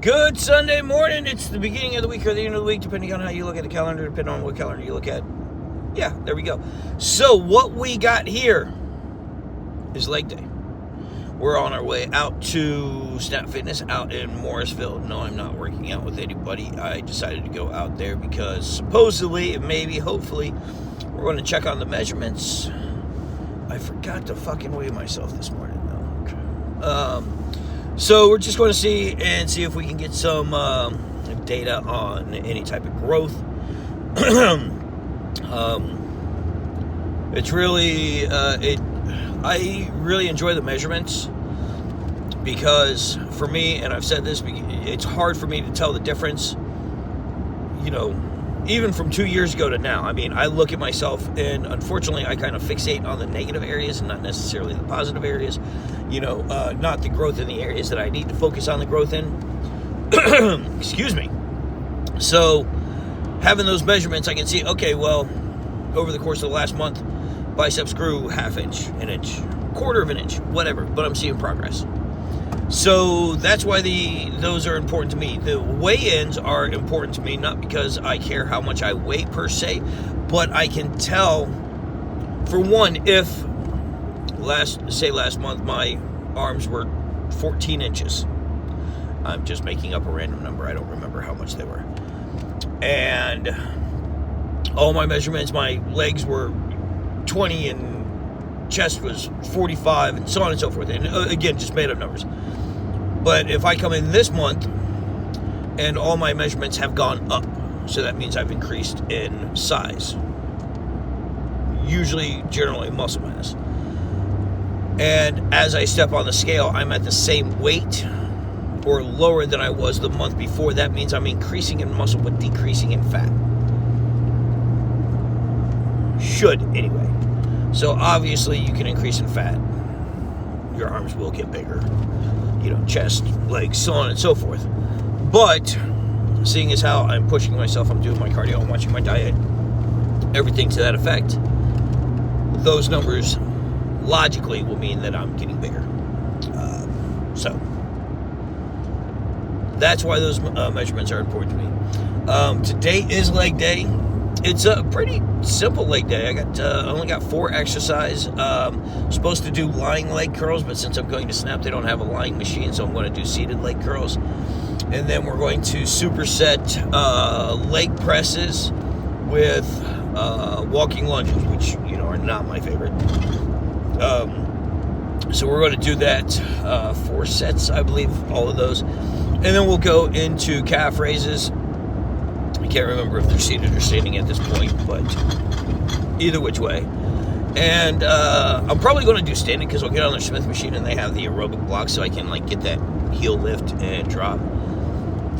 Good Sunday morning. It's the beginning of the week or the end of the week, depending on how you look at the calendar, depending on what calendar you look at. Yeah, there we go. So what we got here is leg day. We're on our way out to Snap Fitness out in Morrisville. No, I'm not working out with anybody. I decided to go out there because supposedly, maybe, hopefully, we're going to check on the measurements. I forgot to fucking weigh myself this morning, though. So we're just going to see if we can get some data on any type of growth. It's really, I really enjoy the measurements because for me, and I've said this, it's hard for me to tell the difference, even from 2 years ago to now. I mean, I look at myself and unfortunately I kind of fixate on the negative areas and not necessarily the positive areas, not the growth in the areas that I need to focus on the growth in. Excuse me. So having those measurements, I can see, okay, well, over the course of the last month, biceps grew half inch, an inch, quarter of an inch, whatever, but I'm seeing progress. So that's why those are important to me. The weigh-ins are important to me, not because I care how much I weigh per se, but I can tell, for one, if last month my arms were 14 inches. I'm just making up a random number. I don't remember how much they were. And all my measurements, my legs were 20 and chest was 45 and so on and so forth. And again, just made up numbers. But if I come in this month and all my measurements have gone up, so that means I've increased in size, usually generally muscle mass. And as I step on the scale, I'm at the same weight or lower than I was the month before. That means I'm increasing in muscle but decreasing in fat. Should, anyway. So obviously you can increase in fat. Your arms will get bigger. Chest, legs, so on and so forth. But seeing as how I'm pushing myself, I'm doing my cardio, I'm watching my diet, everything to that effect, those numbers logically will mean that I'm getting bigger. So that's why those measurements are important to me. Today is leg day. It's a pretty simple leg day. I only got 4 exercises. Supposed to do lying leg curls, but since I'm going to Snap, they don't have a lying machine, so I'm going to do seated leg curls. And then we're going to superset leg presses with walking lunges, which are not my favorite. So we're going to do that 4 sets, I believe, all of those. And then we'll go into calf raises. I can't remember if they're seated or standing at this point, but either which way. And I'm probably going to do standing because I'll get on their Smith machine and they have the aerobic block, so I can get that heel lift and drop.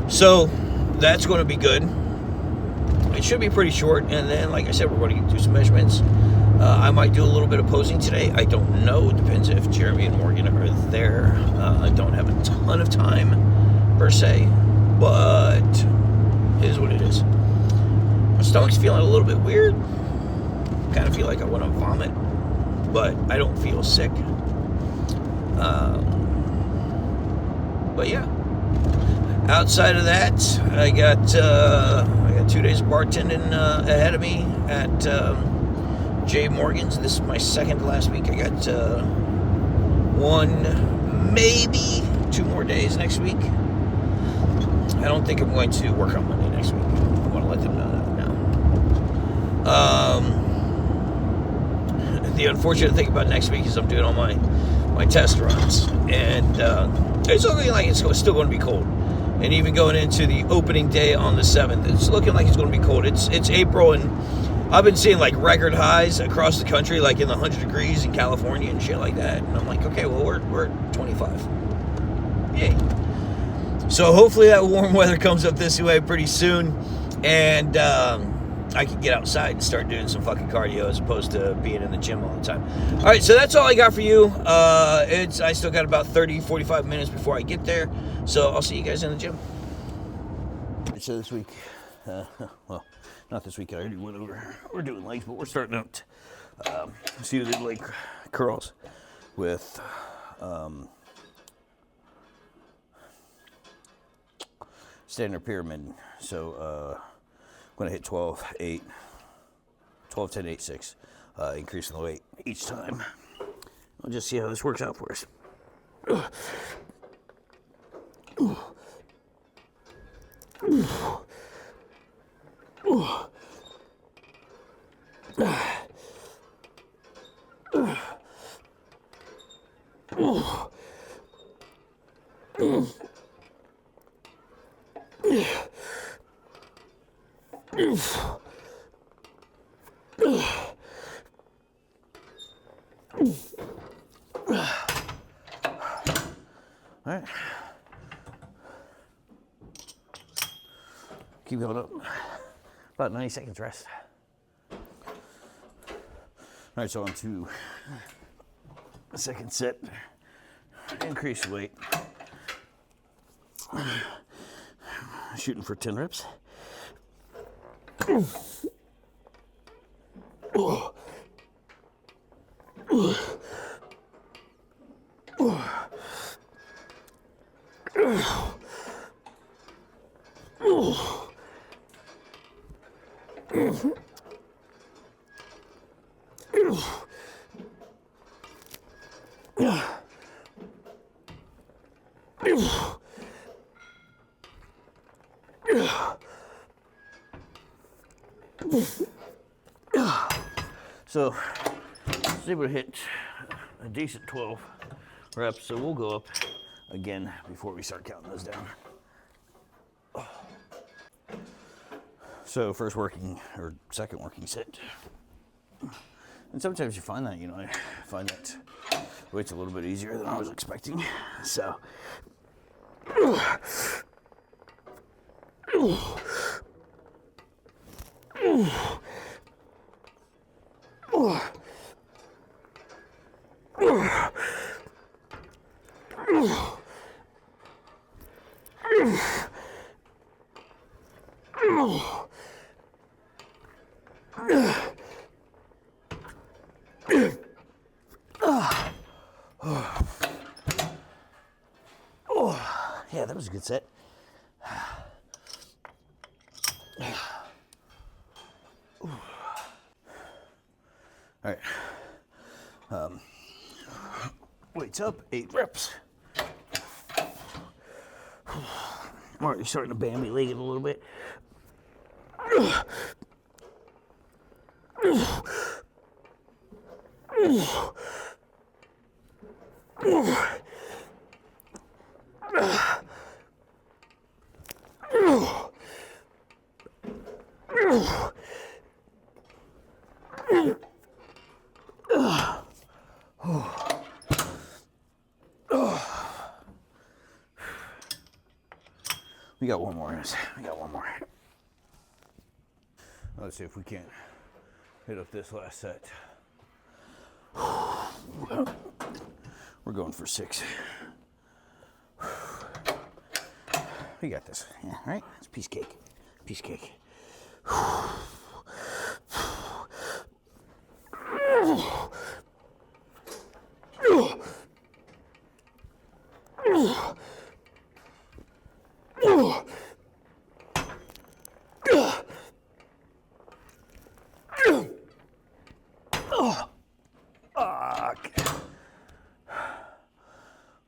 So that's going to be good. It should be pretty short. And then, like I said, we're going to do some measurements. I might do a little bit of posing today. I don't know. It depends if Jeremy and Morgan are there. I don't have a ton of time per se, but it is what it is. My stomach's feeling a little bit weird. Kind of feel like I want to vomit, but I don't feel sick. But yeah. Outside of that, I got 2 days of bartending ahead of me at J. Morgan's. This is my second to last week. I got 1, maybe 2 more days next week. I don't think I'm going to work on Monday next week. I want to let them know that now. The unfortunate thing about next week is I'm doing all my test runs, and it's looking like it's still going to be cold. And even going into the opening day on the 7th, it's looking like it's going to be cold. It's April, and I've been seeing record highs across the country, in the 100 degrees in California and shit like that. And I'm like, okay, well, we're at 25. Yay. So hopefully that warm weather comes up this way pretty soon, and I can get outside and start doing some fucking cardio as opposed to being in the gym all the time. All right, so that's all I got for you. I still got about 30, 45 minutes before I get there, so I'll see you guys in the gym. So this week, well, not this week. I already went over. We're doing legs, but we're starting out seated leg curls with standard pyramid. So I'm going to hit 12, 8, 12, 10, 8, 6, increasing the weight each time. We'll just see how this works out for us. All right. Keep going up. About 90 seconds rest. All right, so on to the second set. Increase weight. Shooting for 10 reps. So, I was able to hit a decent 12 reps, so we'll go up again before we start counting those down. So, first working or second working set. And sometimes you find that, I find that weight's a little bit easier than I was expecting. So, yeah, that was a good set. All right. Weights up, 8 reps. I'm already starting to Bambi leg it a little bit. We got one more in us. We got one more. Let's see if we can't hit up this last set. We're going for 6. We got this. Yeah, right? It's piece cake. Piece cake.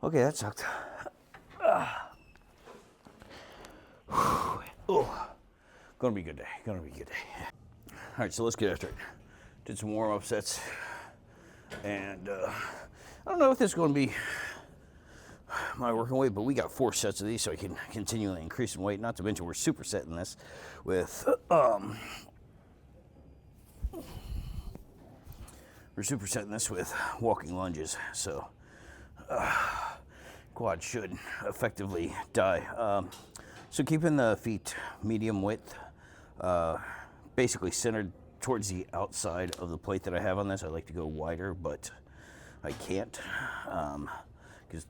Okay, that sucked. Gonna be a good day. Gonna be a good day. All right, so let's get after it. Did some warm-up sets, and I don't know if this is going to be my working weight, but we got 4 sets of these, so I can continually increase in weight. Not to mention we're supersetting this with walking lunges. So quad should effectively die. So keeping the feet medium width, basically centered towards the outside of the plate that I have on this. I like to go wider, but I can't because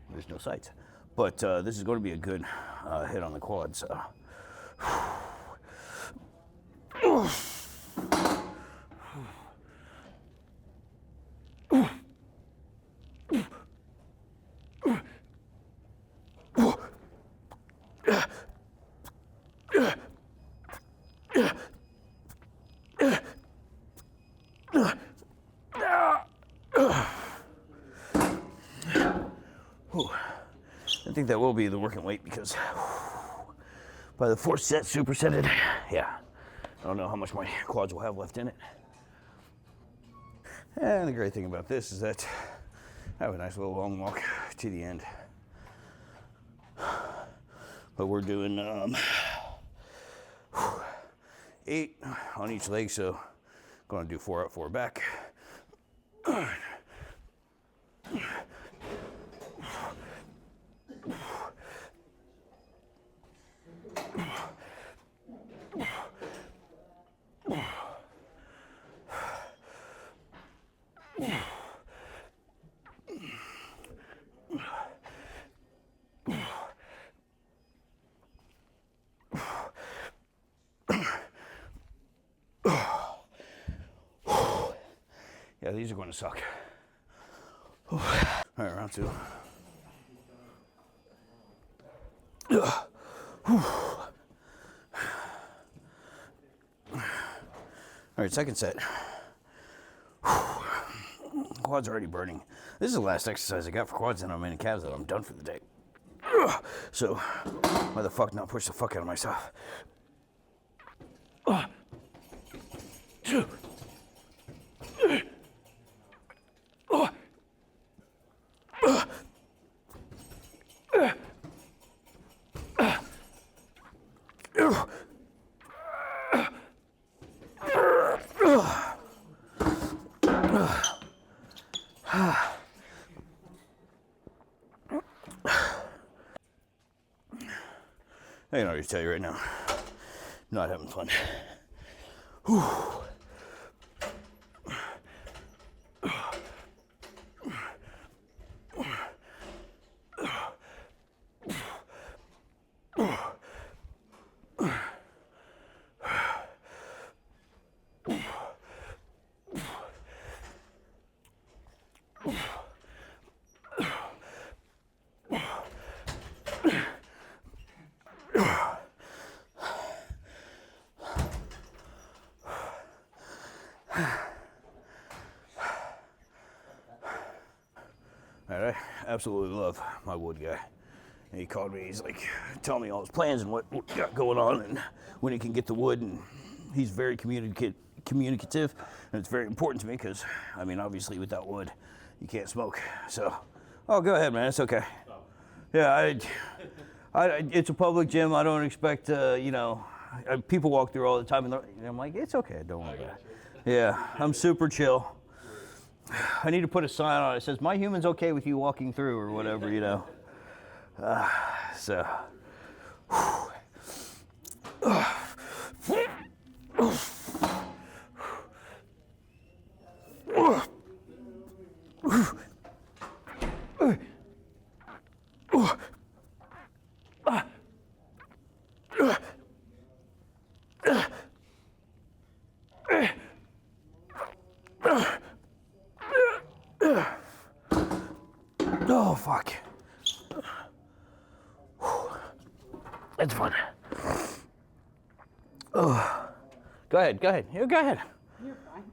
there's no sights. But this is going to be a good hit on the quad. So. think that will be the working weight because by the fourth set, supersetted, yeah. I don't know how much my quads will have left in it. And the great thing about this is that I have a nice little long walk to the end. But we're doing 8 on each leg, so I'm going to do 4 up, 4 back. Yeah, these are going to suck. All right, round 2. All right, second set. Quads are already burning. This is the last exercise I got for quads, and I'm in calves that I'm done for the day. So, why the fuck not push the fuck out of myself? 2. I can already tell you right now, I'm not having fun. Whew. Alright, I absolutely love my wood guy. And he called me, he's like, telling me all his plans and what we got going on and when he can get the wood. And he's very communicative, and it's very important to me because, I mean, obviously without wood, you can't smoke. So, oh, go ahead, man, it's okay. Yeah, it's a public gym. I don't expect, you know, people walk through all the time and I'm like, it's okay, don't worry about it. Yeah, I'm super chill. I need to put a sign on it that says, my human's okay with you walking through or whatever, you know. So. Oh, fuck. It's fun. Oh. Go ahead. You go ahead. You're fine.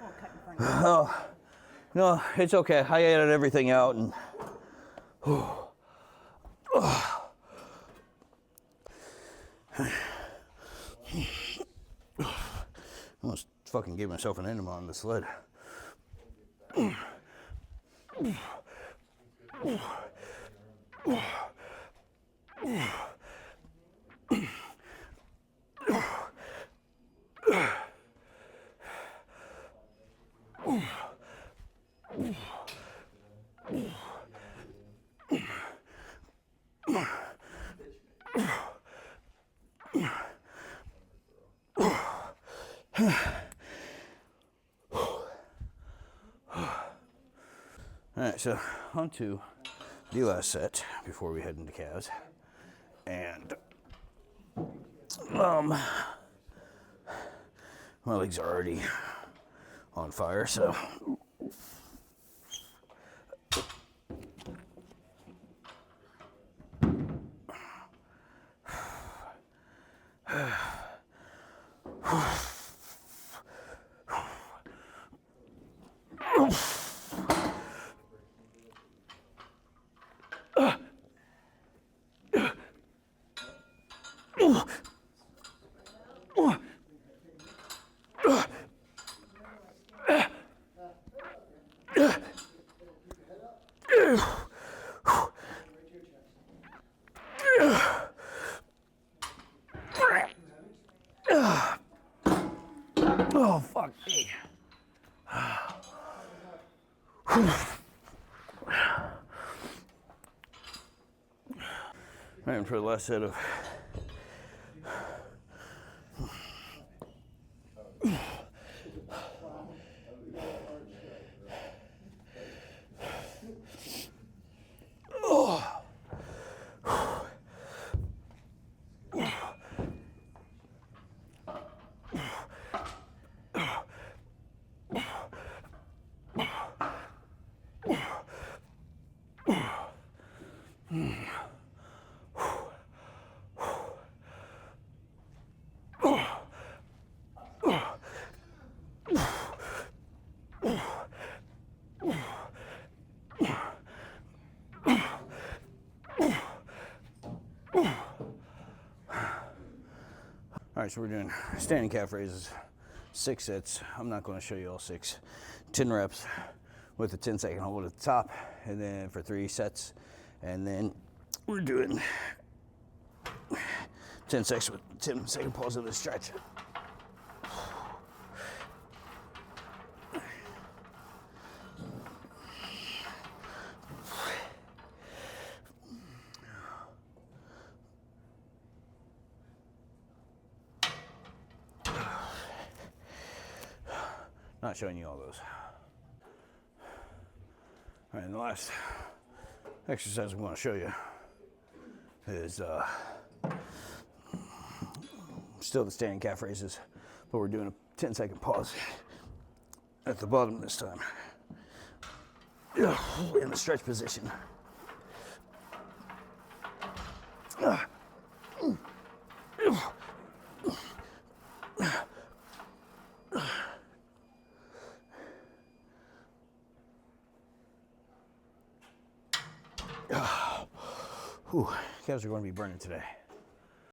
I'll cut in front of you. Oh, no, it's okay. I edited everything out and. Oh. Oh. I almost fucking gave myself an enema on the sled. All right, so on to the last set before we head into calves. And my legs are already on fire, so Oh, fuck me. And for the last set of all right, so we're doing standing calf raises, 6 sets. I'm not going to show you all 6. 10 reps with a 10-second hold at the top, and then for 3 sets. And then we're doing 10 seconds with 10-second pause of the stretch. Not showing you all those. All right, and the last exercise I'm going to show you is still the standing calf raises, but we're doing a 10-second pause at the bottom this time. In the stretch position. Whew, calves are going to be burning today.